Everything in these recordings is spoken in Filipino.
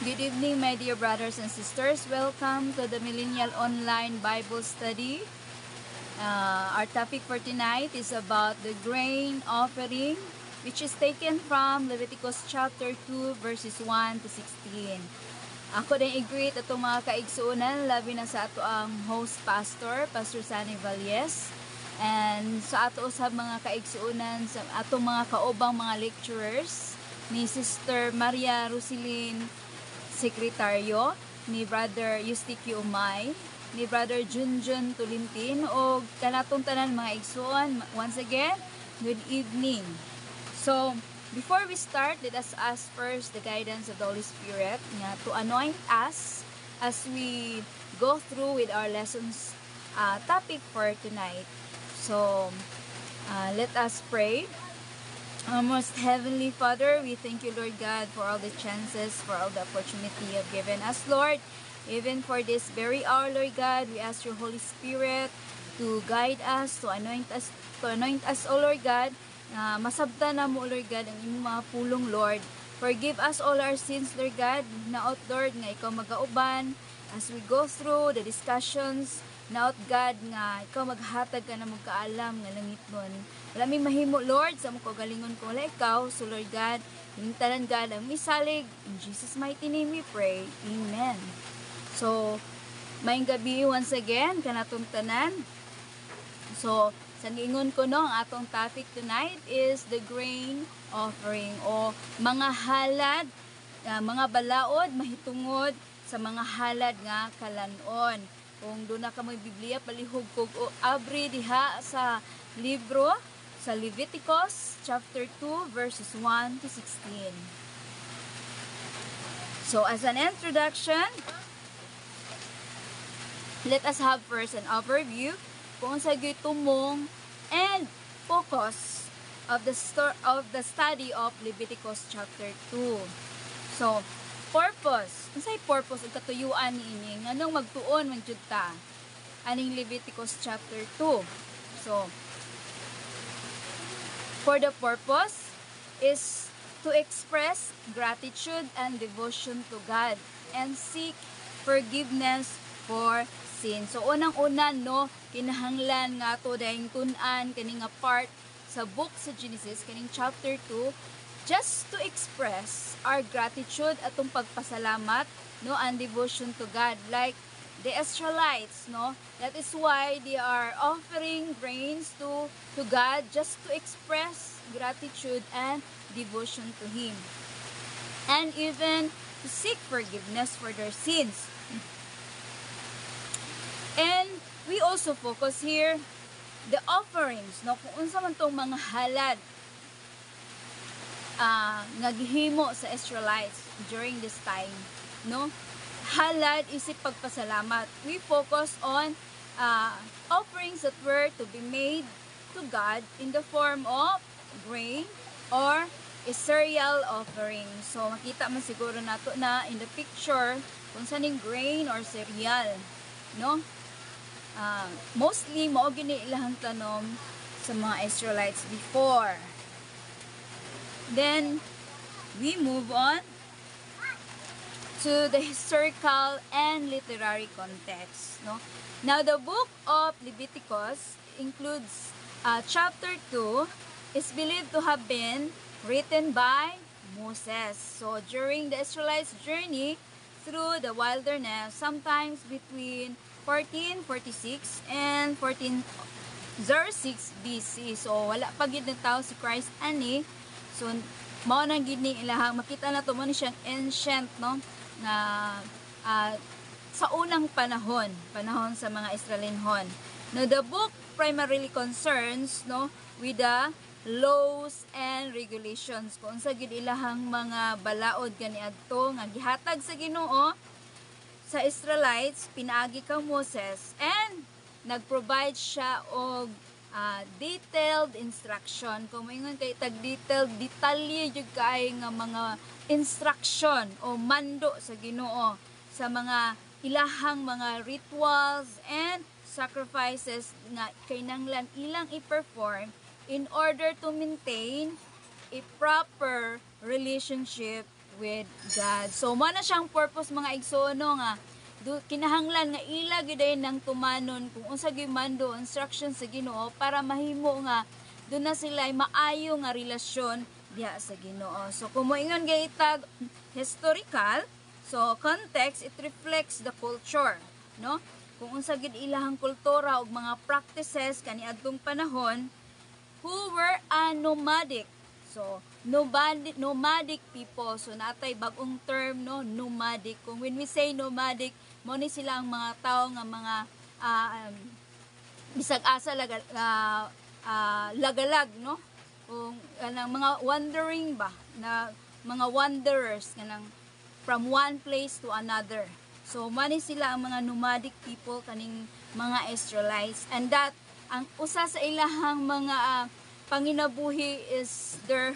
Good evening, my dear brothers and sisters. Welcome to the Millennial Online Bible Study. Our topic for tonight is about the grain offering, which is taken from Leviticus chapter 2, verses 1 to 16. Ako din i-greet atong mga kaigsuunan, labi na sa ato ang host pastor, Pastor Sunny Valles. And sa ato sa mga kaigsuunan, sa atong mga kaubang mga lecturers, ni Sister Maria Rosilin Sekretaryo, ni Brother Yusticio Umay, ni Brother Junjun Tulintin, o kanatong tanan mga igsuon. Once again, good evening. So, before we start, let us ask first the guidance of the Holy Spirit to anoint us as we go through with our lessons topic for tonight. So, let us pray. Most Heavenly Father, we thank you, Lord God, for all the chances, for all the opportunity you have given us, Lord. Even for this very hour, Lord God, we ask your Holy Spirit to guide us, to anoint us, O Lord God. Masabtan na mo, Lord God, ang imong mga pulong, Lord. Forgive us all our sins, Lord God. Naot, Lord, nga ikaw magauban as we go through the discussions. Naot, God, nga ikaw maghatag ka na magkaalam nga langit nun. Wala may mahimo, Lord, sa mong kagalingon ko wala ikaw. So, Lord God, hintalan, God, ang misalig. In Jesus' mighty name we pray. Amen. So, maayong gabi once again, kanatong tanan. So, sa ingon ko no, ang atong topic tonight is the grain offering o mga halad, mga balaod, mahitungod sa mga halad nga kalanon. Kung doon na ka may Biblia, palihog kog o abri diha sa libro, sa Leviticus chapter 2 verses 1 to 16. So, as an introduction, let us have first an overview kung sa gitumong and focus of the study of Leviticus chapter 2. So, purpose. Unsay purpose ug katuyuan niini nganong magtuon man jud ta aning Leviticus chapter 2. So, for the purpose is to express gratitude and devotion to God and seek forgiveness for sin. So, unang-una, no, kinahanglan nga to dahing tun-an, kaning nga part sa book sa Genesis, kaning chapter 2, just to express our gratitude atong pagpasalamat, no, and devotion to God. Like the Israelites, no, that is why they are offering grains to God just to express gratitude and devotion to Him. And even to seek forgiveness for their sins. And we also focus here the offerings, no, kung unsa man tong mga halad nga gihimo sa Israelites during this time, no. Halad isip pagpasalamat. We focus on offerings that were to be made to God in the form of grain or a cereal offering. So makita man siguro nato na in the picture kung saning grain or cereal, no. Mostly mao gini ilahang tanom sa mga Israelites before. Then we move on to the historical and literary context, no. Now the book of Leviticus includes chapter 2 is believed to have been written by Moses. So during the Israelites' journey through the wilderness, sometimes between 1446 and 1406 BC. So wala pa gid nagtawo si Christ ani. So mao nang gid ni ilahang makita na to mo ni siyang ancient, no, na sa unang panahon sa mga Israelinhon. Now the book primarily concerns, no, with the laws and regulations kung sa gid ilahang mga balaod kaniadto nga gihatag sa Ginoo sa Israelites pinaagi kang Moses, and nag-provide siya og detailed instruction. Kung maingon kay tag detailed, detalye jud kay nga mga instruction o mando sa Ginoo sa mga ilahang mga rituals and sacrifices nga kinahanglan ilang i-perform in order to maintain a proper relationship with God. So mo na siyang purpose mga igsono nga kinahanglan nga ila giday nang tumanon kung unsa gyud mando instruction sa Ginoo para mahimo nga doon na sila ay maayo nga relasyon diha sa Ginoo. So kung moingon gaytag historical, so context, it reflects the culture, no? Kung unsa gid ilahang kultura ug mga practices kaniadtong panahon who were nomadic. So nomadic people. So natay bagong term, no, nomadic. Kung when we say nomadic, mo ni sila ang mga tao nga mga bisag asa lagalag, no? Kung kanang mga wandering ba na mga wanderers kanang from one place to another. So mani sila ang mga nomadic people kaning mga Israelites, and that ang usa sa ilahang mga panginabuhi is their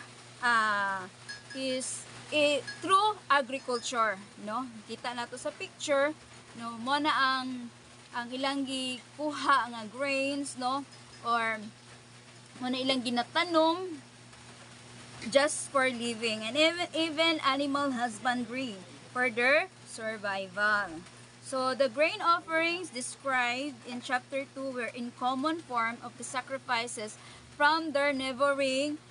through agriculture, no? Kita nato sa picture, no, mo na ang ilang gikuha nga grains, no, or mo na ilang ginatanom just for living, and even animal husbandry for their survival. So the grain offerings described in chapter 2 were in common form of the sacrifices from their neighboring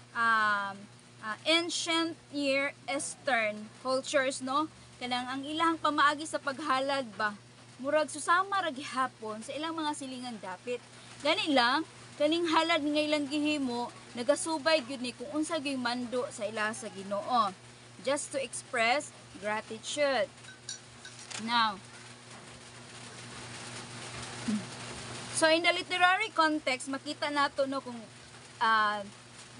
ancient Near Eastern cultures, no? Kanang ang ilang pamaagi sa paghalad ba murag susama ra gihapon sa ilang mga silingang dapit. Gani lang kaning halad nga ilang gihimo nagasubay gyud ni kung unsa gyud mando sa ila sa Ginoo, just to express gratitude. Now, so in the literary context makita nato, no, kung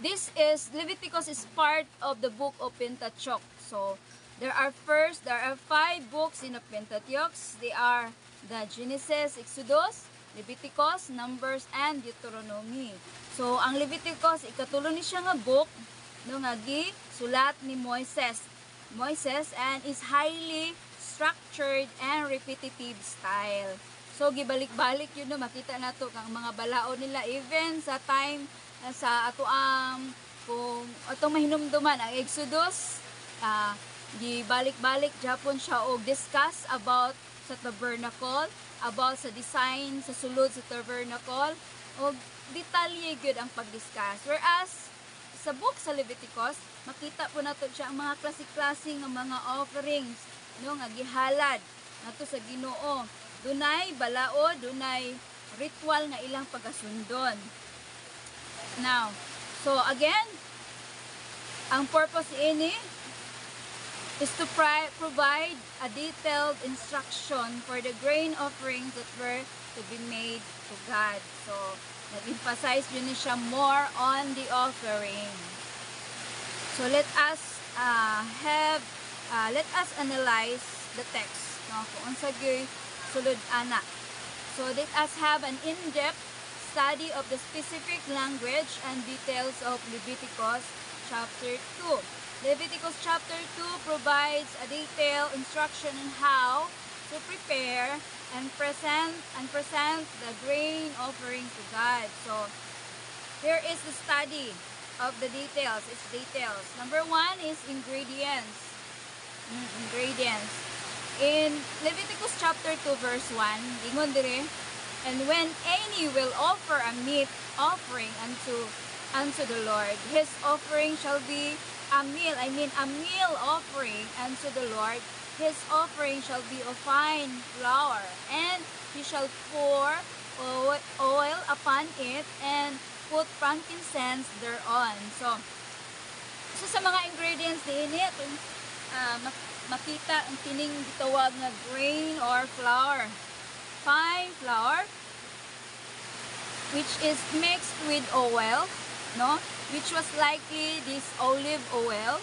this is Leviticus is part of the book of Pentateuch. So there are 5 books in the Pentateuch. They are the Genesis, Exodus, Leviticus, Numbers, and Deuteronomy. So ang Leviticus ikatulo ni siya nga book, no, nga sulat ni Moises, and is highly structured and repetitive style. So gibalik-balik yun, no, makita nato kang mga balaod nila even sa time sa atoang kung atong mahinumduman ang Exodus, gibalik-balik Japon siya og discuss about sa tabernacle, about sa design sa sulod sa tabernacle, og detalye gyud ang pagdiscuss. Whereas sa book sa Leviticus makita po nato siya ang mga klase-klase nga mga offerings, no, nga gihalad nato sa Ginoo. Dunay balaod, dunay ritual nga ilang pagasundon. Now, so again, ang purpose ini is to provide a detailed instruction for the grain offerings that were to be made to God. So, nag-emphasize yun siya more on the offering. So, let us analyze the text, no, kung unsa gyud sulod ana. So, let us have an in-depth study of the specific language and details of Leviticus chapter 2. Leviticus chapter 2 provides a detailed instruction on how to prepare and present the grain offering to God. So, here is the study of the details. It's details. Number 1 is ingredients. Ingredients. In Leviticus chapter 2 verse 1, ingon dire, and when any will offer a meat offering unto the Lord, his offering shall be a meal offering unto the Lord. His offering shall be of fine flour, and he shall pour oil upon it and put frankincense thereon. So sa mga ingredients din makita ang tining gitawag nga grain or flour. Fine flour, which is mixed with oil, no, which was likely this olive oil,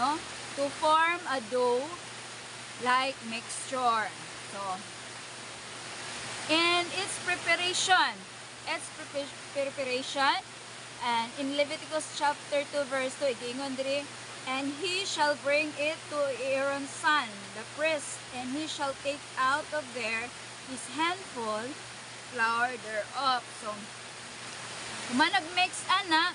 no, to form a dough like mixture. So, and its preparation, and in Leviticus chapter 2 verse 2 igingon diri, and he shall bring it to Aaron's son, the priest, and he shall take out of there his handful flour thereof. So, kung nag-mix ana,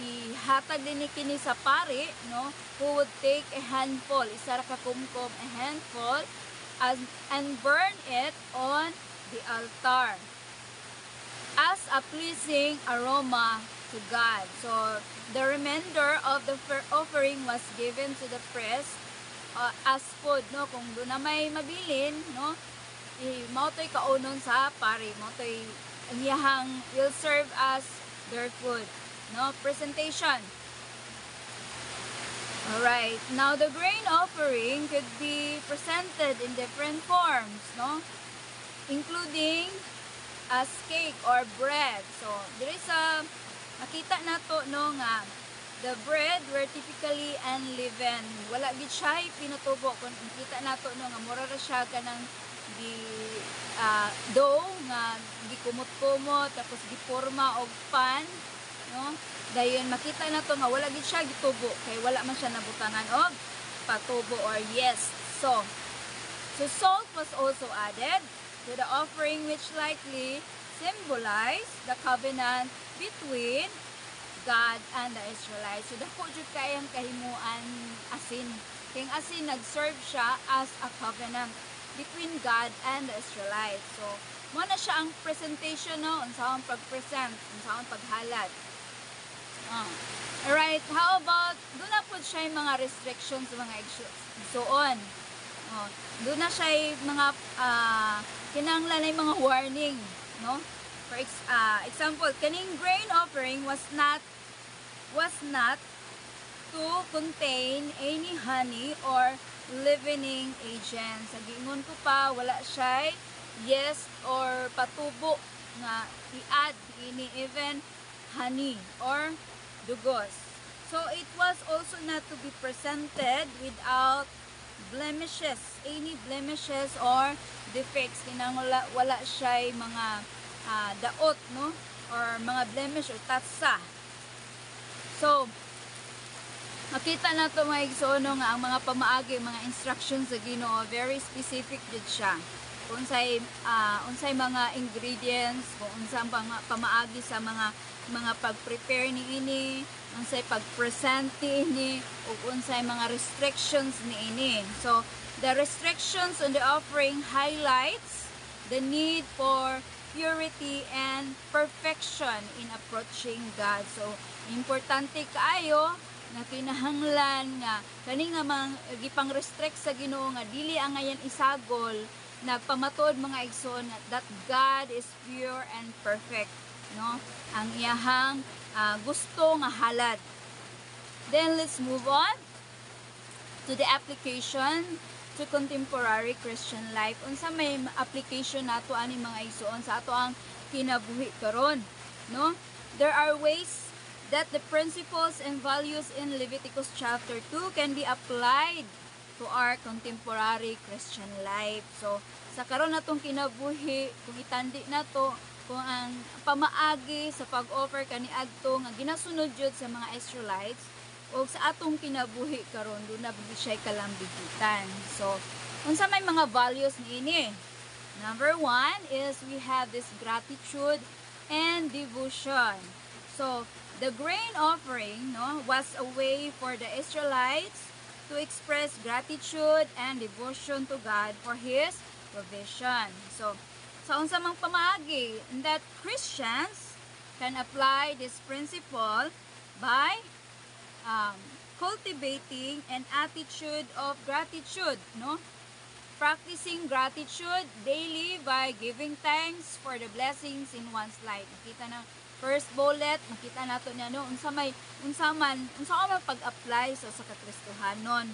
ihatag din kini sa pari, no, who would take a handful, isa ra ka kumkom, a handful, and burn it on the altar as a pleasing aroma to God. So the remainder of the offering was given to the priest as food, no, kung doon na may mabilin, no, mao to'y kaunon sa pari, mao to'y ang iyahang will serve as their food, no, presentation. Alright, now the grain offering could be presented in different forms, no, including as cake or bread. So there is a nakita nato, no, nga the bread were typically unleavened, wala gid siya pinutubo. Kung nakita nato, no, nga mura ra siya kanang di dough nga gikumot-kumot tapos giporma og pan, no, dayon makita nato nga wala gid siya gitubo kay wala man siya nabutangan og patubo or yeast. So salt was also added to the offering, which likely symbolized the covenant between God and the Israelites. So dako jud kay ang kahimuan asin. King asin nag-serve siya as a covenant between God and the Israelites. So mo na siya ang presentation, no, unsahon pag-present, unsahon paghalad. Alright, how about doon na po siya yung mga restrictions sa mga igsoon. Doon na siya yung mga kinahanglan na yung mga warning, no? For example, kaning grain offering was not to contain any honey or leavening agents. Sa giingon ko pa, wala siya yeast or patubo nga i-add ini, even honey or dugos. So it was also not to be presented without blemishes, any blemishes or defects. Kinahanglan wala siya mga daot, no, or mga blemish or tatsa. So makita na to mga igsoon nga ang mga pamaagi, mga instructions sa Ginoo, very specific jud siya. Unsay mga ingredients, kung unsang pamaagi sa mga pag-prepare niini, unsay pag-present niini, ug unsay mga restrictions niini. So the restrictions on the offering highlights the need for purity and perfection in approaching God. So importante kaayo nga kinahanglan nga kani nga gipang restrict sa Ginoo nga dili ang ngayon isagol, nagpamatuod mga igsoon that God is pure and perfect, no, ang iyahang gusto nga halad. Then let's move on to the application to contemporary Christian life. Unsa may application nato ani mga igsoon sa ato ang kinabuhi karon, no? There are ways that the principles and values in Leviticus chapter 2 can be applied to our contemporary Christian life. So sa karon natong kinabuhi, kung itandi nato kung ang pamaagi sa pag-offer kaniadto nga ginasunod jud sa mga Israelites o sa atong kinabuhi karon, do na siya kalambigitan. So unsa may mga values niini? Number 1 is we have this gratitude and devotion. So the grain offering, no, was a way for the Israelites to express gratitude and devotion to God for His provision. So sa unsa mang pamaagi, that Christians can apply this principle by cultivating an attitude of gratitude, no? Practicing gratitude daily by giving thanks for the blessings in one's life. Nakita na first bullet, makita nato niya, no, unsa man pag-apply sa kakristohanon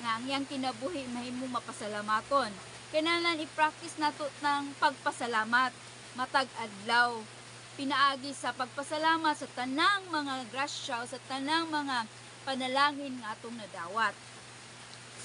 nga ang iyang kinabuhi mahimong mapasalamaton. Kinahanglan i-practice nato ng pagpasalamat matag adlaw, pinaagi sa pagpasalamat sa tanang mga grasya o sa tanang mga panalangin nga atong nadawat.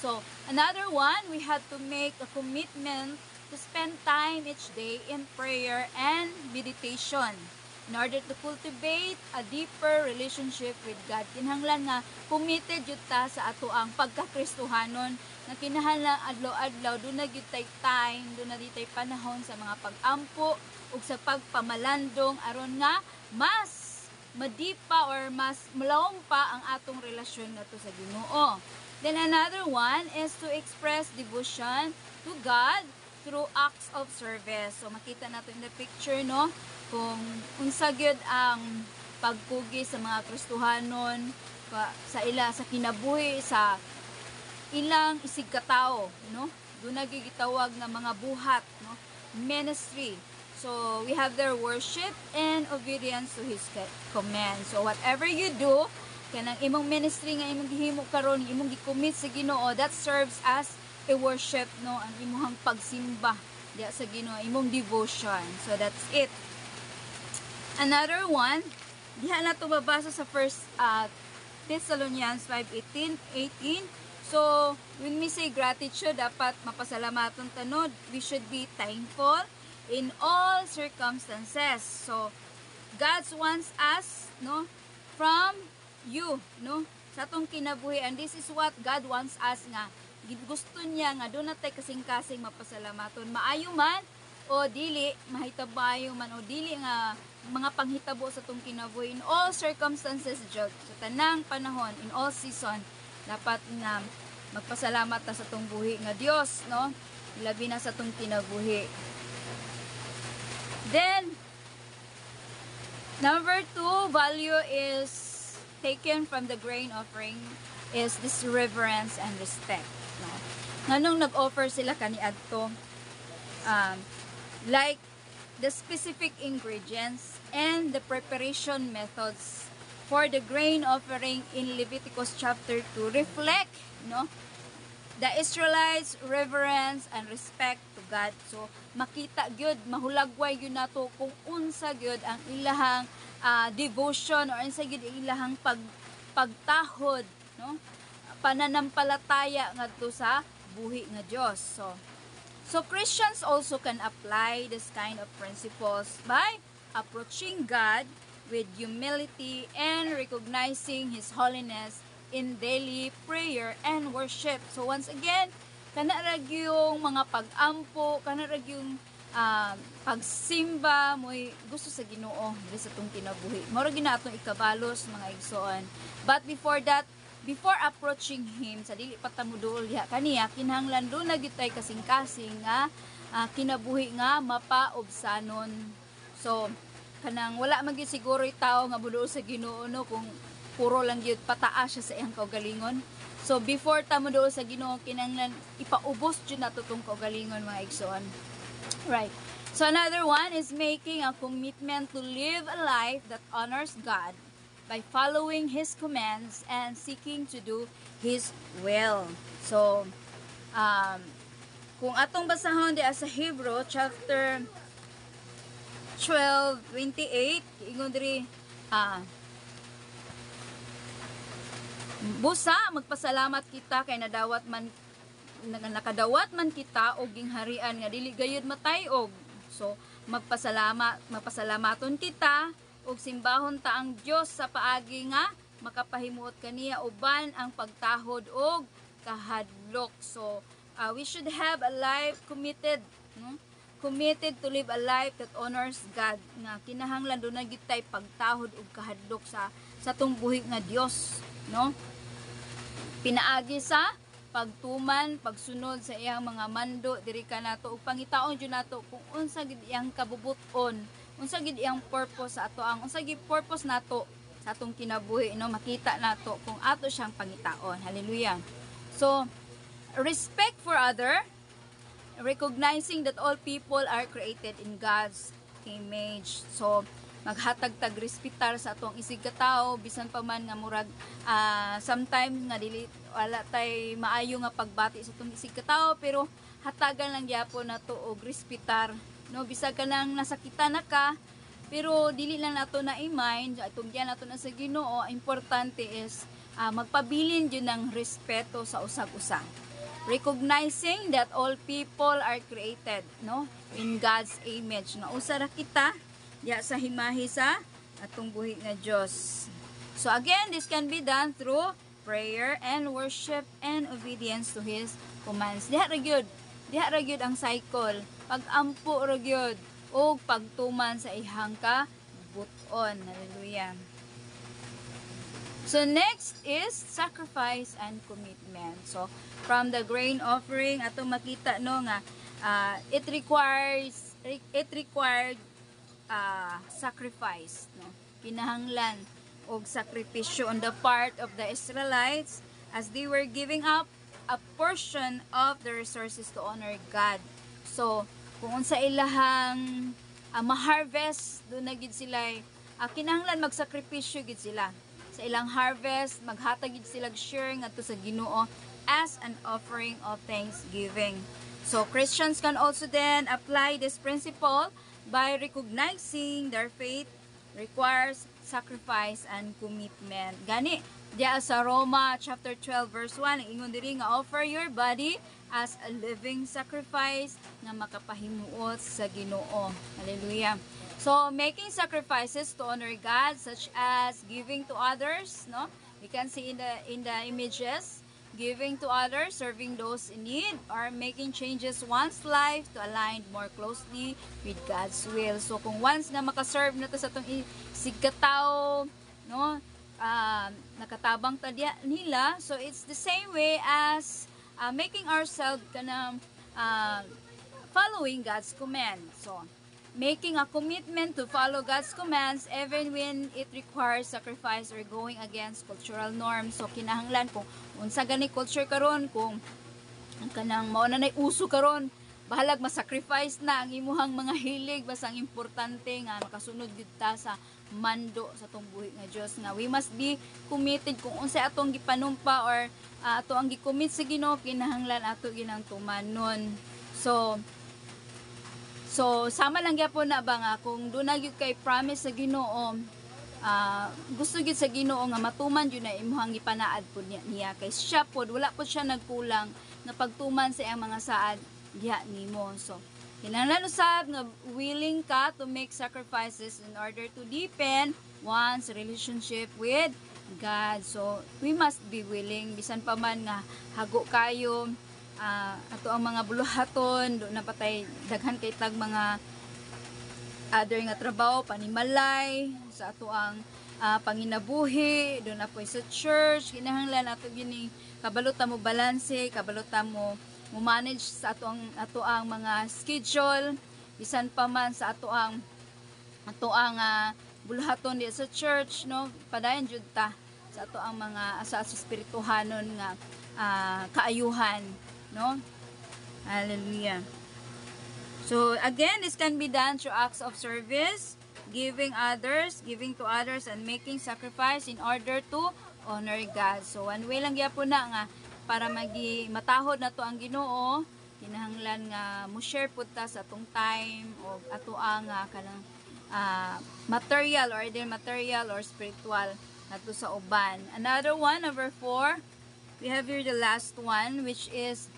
So another one, we had to make a commitment to spend time each day in prayer and meditation in order to cultivate a deeper relationship with God. Kinahanglan nga committed jud ta sa ato ang pagkakristohanon, na kinahanglan adlaw-adlaw do na gyud tay time, do na tay panahon sa mga pag-ampo ug sa pagpamalandong aron nga mas madipa or mas malawom pa ang atong relasyon nato sa Ginoo. Then another one is to express devotion to God through acts of service. So makita nato in the picture, no, kung unsa gyud ang pagpugi sa mga Kristohanon sa sa kinabuhi sa ilang isig katao, no, doon nagigitawag nga mga buhat, no, ministry. So we have their worship and obedience to His command. So whatever you do, kanang imong ministry nga imong gihimo karon, imong gi-commit sa Ginoo, that serves as a worship, no, ang imong pagsimba diya sa Ginoo, imong devotion. So that's it. Another one, diha na to mabasa sa first Thessalonians 5:18. So when we say gratitude, dapat mapasalamaton tanod. We should be thankful in all circumstances. So God wants us, no, from you, no, sa atong kinabuhi, and this is what God wants us nga gusto niya nga doon natay kasing-kasing mapasalamaton, maayo man o dili, mahitabayo man o dili nga mga panghitabo sa atong kinabuhi, in all circumstances jud, sa tanang panahon, in all season, dapat na magpasalamat ta sa atong buhi nga Dios, no, labi na sa atong kinabuhi. Then number 2 value is taken from the grain offering is this reverence and respect, no? Nganong nag-offer sila kaniadto, like the specific ingredients and the preparation methods for the grain offering in Leviticus chapter 2 reflect, no, the Israelites' reverence and respect to God. So makita gyud, mahulagway gyud nato kung unsa gyud ang ilahang devotion or unsa gyud ilahang pagtahod, no, pananampalataya ngadto sa buhi nga Dios. So Christians also can apply this kind of principles by approaching God with humility and recognizing His holiness in daily prayer and worship. So once again, kanarag yung mga pag-ampo, kanarag yung pagsimba mo'y gusto sa Ginoo diri sa tong kinabuhi. Mao gyud natong ikabalos, mga igsoon. But before that, before approaching Him, sa dili pa ta moduol diha kaniya, kinahanglan do na gyud tay kasing-kasing nga kinabuhi nga mapaobsanon. So kanang wala man gyud siguro tawo nga moduol sa Ginoo, no, kung puro lang gyud pataas siya sa iyang kaugalingon. So before ta moduol sa Ginoo, kinahanglan ipaubos jud nato tong kaugalingon, mga igsoon. Right. So another one is making a commitment to live a life that honors God by following His commands and seeking to do His will. So kung atong basahon di sa Hebrew chapter 12:28, ingon diri busa magpasalamat kita kay nakadawat man kita og gingharian nga dili gayud matay-og. So mapasalamaton kita og simbahon ta ang Dios sa paagi nga makapahimuot kaniya uban ang pagtahod og kahadlok. So we should have a life committed, no? Committed to live a life that honors God, nga kinahanglan do na gid tay pagtahod og kahadlok sa tong buhi nga Dios, no? Pinaagi sa pagtuman, pagsunod sa iyang mga mando diri ka nato ug pangitaon jud nato kung unsa gid iyang kabubuton, unsa gid iyang purpose sa ato, ang unsa gid purpose nato sa atong kinabuhi, no, makita nato kung ato siyang pangitaon. Hallelujah. So respect for other, recognizing that all people are created in God's image. So maghatag tag respetar sa atong isig katao, bisan pa man nga murag sometimes nga dili wala tay maayo nga pagbati sa atong isig katao, pero hatagan lang gyapon nato og respetar, no, bisag ka nang nasakitan na ka, pero dili lang nato na i-mind atong diyan nato na sa Ginoo. Importante is magpabilin jud ng respeto sa usag-usa, recognizing that all people are created, no, in God's image, na usa ra kita diya sa himahi sa atong buhi nga Dios. So again, this can be done through prayer and worship and obedience to His commands. Diha ra gyud ang cycle, pag-ampo ra gyud og pagtuman sa ihang kabuton. Hallelujah. So next is sacrifice and commitment. So from the grain offering ato makita no nga it required sacrifice no. Kinahanglan og sakripisyo on the part of the Israelites as they were giving up a portion of the resources to honor God. So kung unsa ilahang ma-harvest do na gid sila kinahanglan magsakripisyo gid sila sa ilang harvest, maghatag gid sila share ngadto sa Ginoo as an offering of thanksgiving. So Christians can also then apply this principle by recognizing their faith requires sacrifice and commitment. Gani diya sa Roma chapter 12 verse 1 ingon diri nga offer your body as a living sacrifice nga makapahimuot sa Ginoo. Hallelujah. So making sacrifices to honor God such as giving to others, no? You can see in the images, giving to others, serving those in need, or making changes one's life to align more closely with God's will. So kung once nga makaserve na to sa tong sigkataw, no? Nakatabang tadya nila, so it's the same way as making ourselves kanang following God's command. So making a commitment to follow God's commands even when it requires sacrifice or going against cultural norms. So kinahanglan kung unsa gani culture karon, kung kanang mao na nay uso karon, bahalag ma-sacrifice na ang imuhang mga hilig basta ang importante nga makasunod gid ta sa mando sa tong buhi nga Dios nga we must be committed kung unsa atong gipanumpa or ato ang gi-commit sa Ginoo kinahanglan ato ginang tumanon. So sama lang gyapon na ba nga kung doon na gyud kay promise sa Ginoo, gusto gyud sa Ginoo nga matuman gyud na imuhang gipanaad pud niya kay siya pod wala pod siya nagkulang na pagtuman sa iyang mga saad diha nimo. So kinahanglan usab nga willing ka to make sacrifices in order to deepen one's relationship with God. So we must be willing bisan pa man nga hago kayo ato ang mga buluhaton do na patay daghan kay tag mga other nga trabaho panimalay sa ato ang panginabuhi do na po sa church kinahanglan ato gini kabalota mo balanse kabalota mo manage sa ato ang mga schedule bisan pa man sa ato ang buluhaton di sa church no padayon jud ta sa ato ang mga sa espirituhanon nga kaayuhan. No? Hallelujah. So again, this can be done through acts of service, giving to others, and making sacrifice in order to honor God. So one way lang gyapon na nga para matahod na to ang Ginoo, kinahanglan nga mo share pud ta sa atong time o ato ang kanang material or spiritual nato sa uban. Another one, number 4, we have here the last one, which is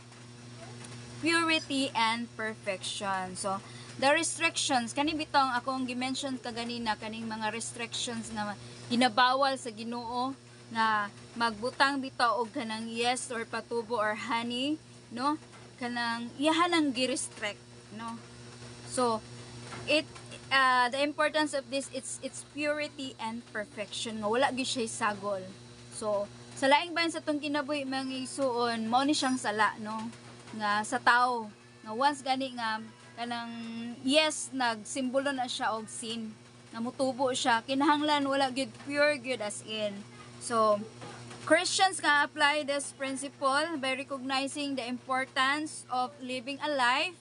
purity and perfection. So, the restrictions, kani bitong akong gi-mention kaganina, kaning mga restrictions na ginabawal sa Ginoo na magbutang bitaw og kanang yes or patubo or honey, no? Kanang iyahan ang gi-restrict, no? So, the importance of this, it's purity and perfection. Wala gyud siya sagol. So, sa laing bahin sa tong kinabuhi mga igsuon, mao ni siyang sala, no? Nga sa tao nga once gani nga kanang yes nagsimbolo na siya og sin nga mutubo siya kinahanglan wala gyud pure gyud as in. So Christians can apply this principle by recognizing the importance of living a life,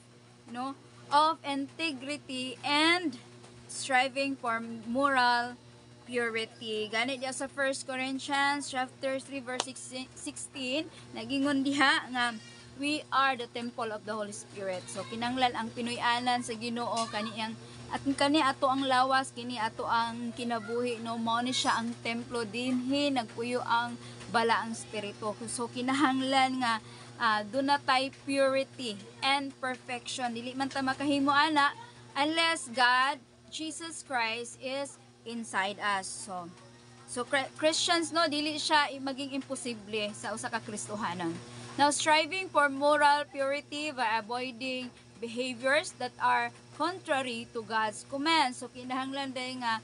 no, of integrity and striving for moral purity. Gani diya sa 1 Corinthians chapter 3 verse 16 nagingon diha nga we are the temple of the Holy Spirit. So kinanglan ang Pinoy-anan sa Ginoo kaniyang at kani ato ang lawas kini ato ang kinabuhi no mao ni siya ang templo dinhi nagpuyo ang balaang espiritu. So kinahanglan nga dunay purity and perfection. Dili man ta makahimo ana unless God Jesus Christ is inside us. So Christians no dili siya maging imposible sa usa ka Kristohanon. Now, striving for moral purity by avoiding behaviors that are contrary to God's commands. So, kinahanglan dahil nga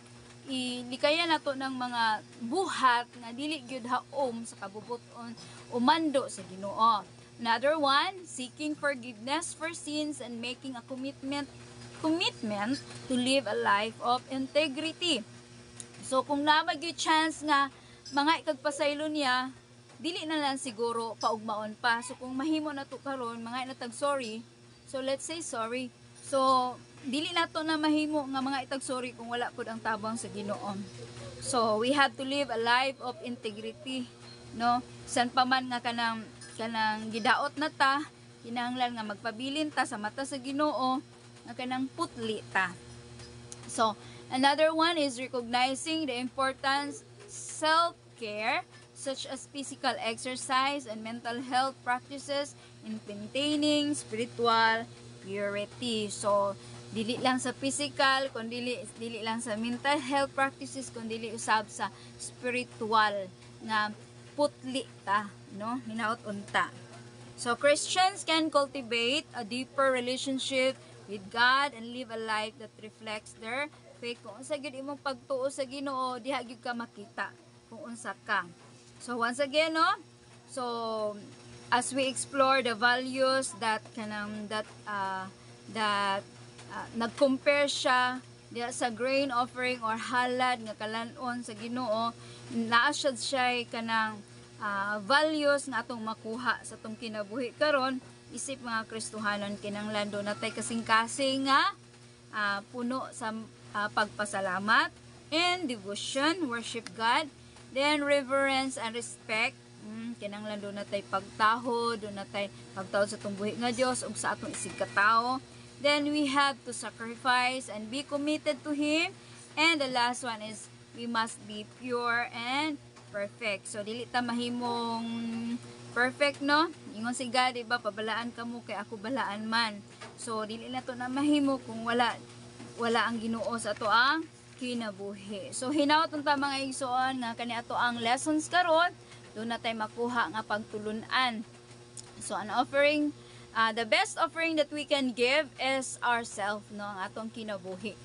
ilikaya nato ng mga buhat nga dili gyud haom sa kabubuton umando sa Ginoo. Another one, seeking forgiveness for sins and making a commitment to live a life of integrity. So kung namag yung chance nga mga ikagpasaylo niya, dili na lang siguro paugmaon pa. So kung mahimo na to karon, mga inatag sorry, so let's say sorry. So dili na to na mahimo nga mga itag sorry kung wala pud ang tabang sa Ginoo. So we have to live a life of integrity, no? San pa man nga kanang gidaot na ta, kinahanglan nga magpabilin ta sa mata sa Ginoo nga kanang putli ta. So another one is recognizing the importance self-care such as physical exercise and mental health practices in maintaining spiritual purity. So dili lang sa physical, kundi dili lang sa mental health practices, kundi dili usab sa spiritual nga putli ta, no? Hinaot unta. So Christians can cultivate a deeper relationship with God and live a life that reflects their faith. Kung unsa gyud imong pagtuo sa Ginoo, diha gyud ka makita kung unsa ka. So once again, no? So as we explore the values that nag-compare siya diya sa grain offering or halad nga kalanon sa Ginoo, naa siya kanang values nga atong makuha sa atong kinabuhi karon isip mga Kristohanon. Kinahanglan do natay kasing-kasing nga puno sa pagpasalamat and devotion, worship God, then reverence and respect. Kinahanglan do natay pagtaho, do natay pagtaho sa atong buhi nga Dios ug sa atong isig katao. Then we have to sacrifice and be committed to Him. And the last one is we must be pure and perfect. So dili ta mahimong perfect, no? Ingon si God, diba, pabalaan ka mo kay ako balaan man. So dili na to na mahimo kung wala ang Ginoo sa ato ang kinabuhi. So hinaot unta mga igsoon nga kani ato ang lessons karon, do na tay makuha nga pagtulunan. So an offering, the best offering that we can give is ourselves, no? Ang atong kinabuhi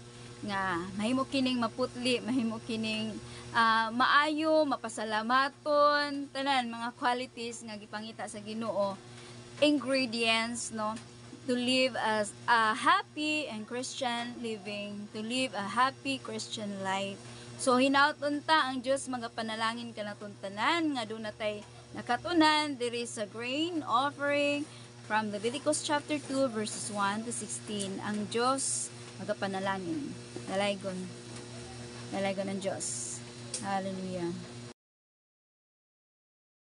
nga mahimo kining maputli, mahimo kining maayo, mapasalamaton, tanan mga qualities nga gipangita sa Ginoo, ingredients, no, to live as a happy and Christian living, to live a happy Christian life. So hinaut unta ang Dios magapanalangin kanaton tanan nga do natay nakatunan diri sa grain offering from Leviticus chapter 2 verses 1 to 16. Ang Dios magapanalangin. Dalaygon ang Diyos. Hallelujah.